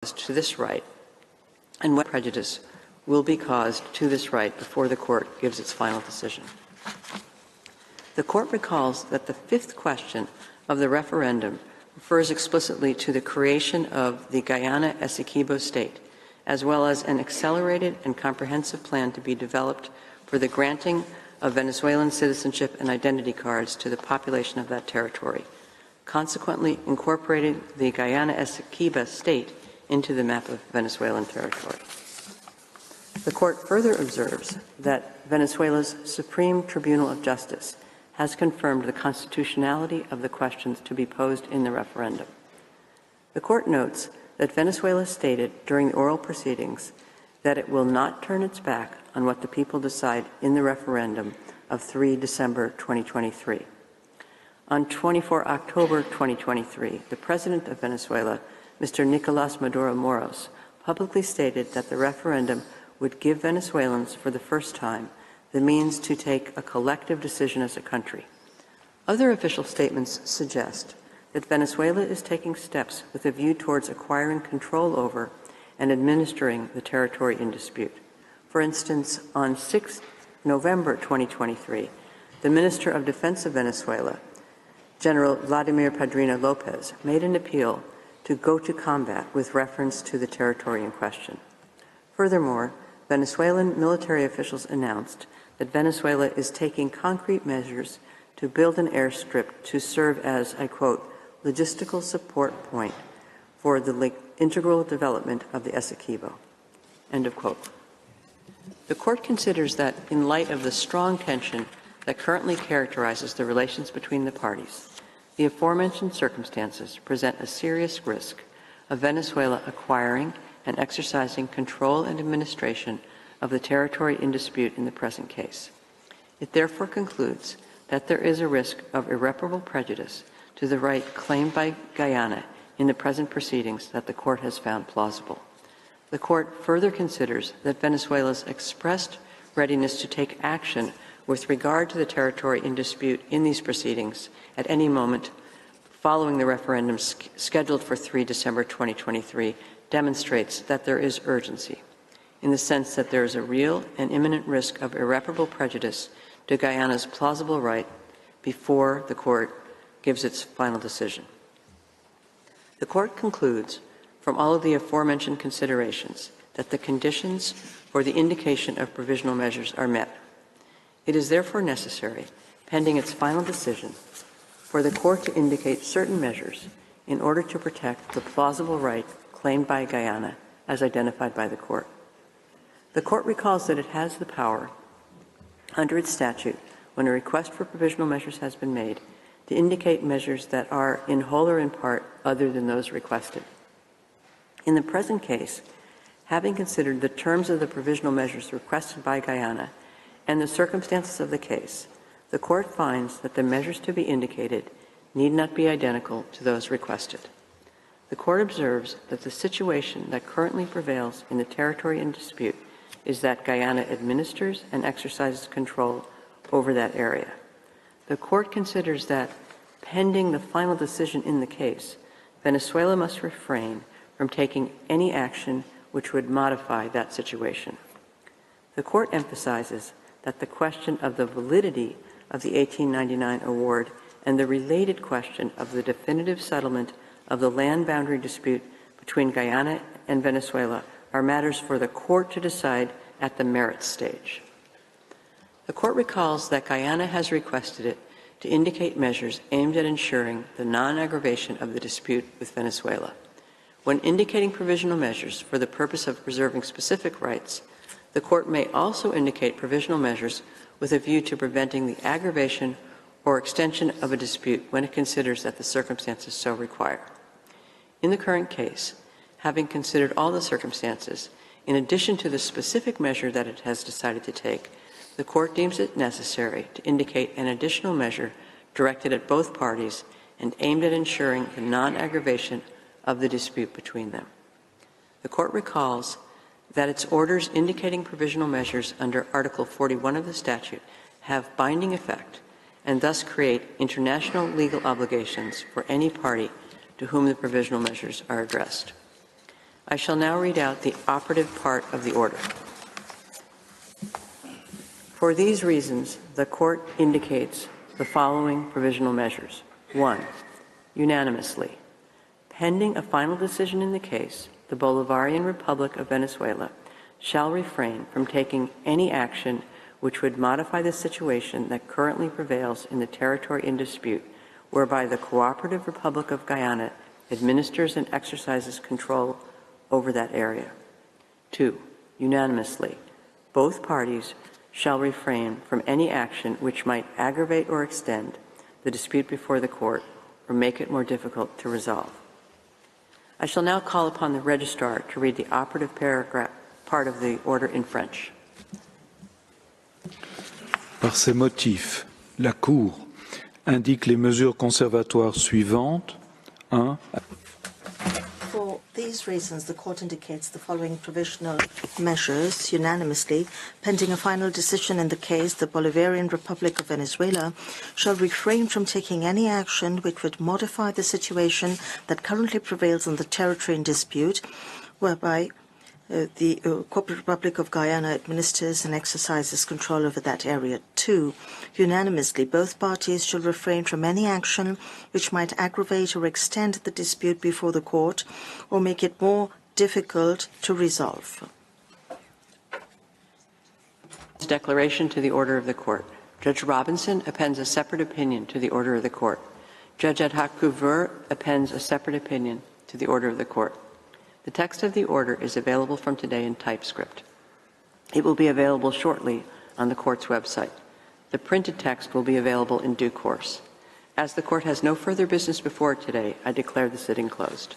to this right, and what prejudice will be caused to this right before the Court gives its final decision. The Court recalls that the fifth question of the referendum refers explicitly to the creation of the Guyana Essequibo State, as well as an accelerated and comprehensive plan to be developed for the granting of Venezuelan citizenship and identity cards to the population of that territory, consequently incorporating the Guyana Essequibo State into the map of Venezuelan territory. The Court further observes that Venezuela's Supreme Tribunal of Justice has confirmed the constitutionality of the questions to be posed in the referendum. The Court notes that Venezuela stated during the oral proceedings that it will not turn its back on what the people decide in the referendum of 3 December 2023. On 24 October 2023, the President of Venezuela, Mr. Nicolás Maduro Moros, publicly stated that the referendum would give Venezuelans, for the first time, the means to take a collective decision as a country. Other official statements suggest that Venezuela is taking steps with a view towards acquiring control over and administering the territory in dispute. For instance, on 6 November 2023, the Minister of Defense of Venezuela, General Vladimir Padrino Lopez, made an appeal to go to combat with reference to the territory in question. Furthermore, Venezuelan military officials announced that Venezuela is taking concrete measures to build an airstrip to serve as, I quote, logistical support point for the integral development of the Essequibo, end of quote. The Court considers that in light of the strong tension that currently characterizes the relations between the parties, the aforementioned circumstances present a serious risk of Venezuela acquiring and exercising control and administration of the territory in dispute in the present case. It therefore concludes that there is a risk of irreparable prejudice to the right claimed by Guyana in the present proceedings that the Court has found plausible. The Court further considers that Venezuela's expressed readiness to take action with regard to the territory in dispute in these proceedings at any moment following the referendum scheduled for 3 December 2023 demonstrates that there is urgency, in the sense that there is a real and imminent risk of irreparable prejudice to Guyana's plausible right before the Court gives its final decision. The Court concludes from all of the aforementioned considerations that the conditions for the indication of provisional measures are met. It is therefore necessary, pending its final decision, for the Court to indicate certain measures in order to protect the plausible right claimed by Guyana as identified by the Court. The Court recalls that it has the power, under its statute, when a request for provisional measures has been made, to indicate measures that are in whole or in part other than those requested. In the present case, having considered the terms of the provisional measures requested by Guyana and the circumstances of the case, the Court finds that the measures to be indicated need not be identical to those requested. The Court observes that the situation that currently prevails in the territory in dispute is that Guyana administers and exercises control over that area. The Court considers that, pending the final decision in the case, Venezuela must refrain from taking any action which would modify that situation. The Court emphasizes that the question of the validity of the 1899 award and the related question of the definitive settlement of the land boundary dispute between Guyana and Venezuela are matters for the Court to decide at the merits stage. The Court recalls that Guyana has requested it to indicate measures aimed at ensuring the non-aggravation of the dispute with Venezuela. When indicating provisional measures for the purpose of preserving specific rights, the Court may also indicate provisional measures with a view to preventing the aggravation or extension of a dispute when it considers that the circumstances so require. In the current case, having considered all the circumstances, in addition to the specific measure that it has decided to take, the Court deems it necessary to indicate an additional measure directed at both parties and aimed at ensuring the non-aggravation of the dispute between them. The Court recalls that its orders indicating provisional measures under Article 41 of the statute have binding effect and thus create international legal obligations for any party to whom the provisional measures are addressed. I shall now read out the operative part of the order. For these reasons, the Court indicates the following provisional measures. 1. Unanimously. Pending a final decision in the case, the Bolivarian Republic of Venezuela shall refrain from taking any action which would modify the situation that currently prevails in the territory in dispute, whereby the Cooperative Republic of Guyana administers and exercises control over that area. 2. Unanimously. Both parties shall refrain from any action which might aggravate or extend the dispute before the court or make it more difficult to resolve. I shall now call upon the registrar to read the operative part of the order in French. Par ces motifs, la Cour indique les mesures conservatoires suivantes. 1. For these reasons, the Court indicates the following provisional measures unanimously. Pending a final decision in the case, the Bolivarian Republic of Venezuela shall refrain from taking any action which would modify the situation that currently prevails in the territory in dispute, whereby the Cooperative Republic of Guyana administers and exercises control over that area. 2. Unanimously, both parties shall refrain from any action which might aggravate or extend the dispute before the court or make it more difficult to resolve. Declaration to the order of the court. Judge Robinson appends a separate opinion to the order of the court. Judge Ad hoc Couvreur appends a separate opinion to the order of the court. The text of the order is available from today in typescript. It will be available shortly on the court's website. The printed text will be available in due course. As the court has no further business before it today, I declare the sitting closed.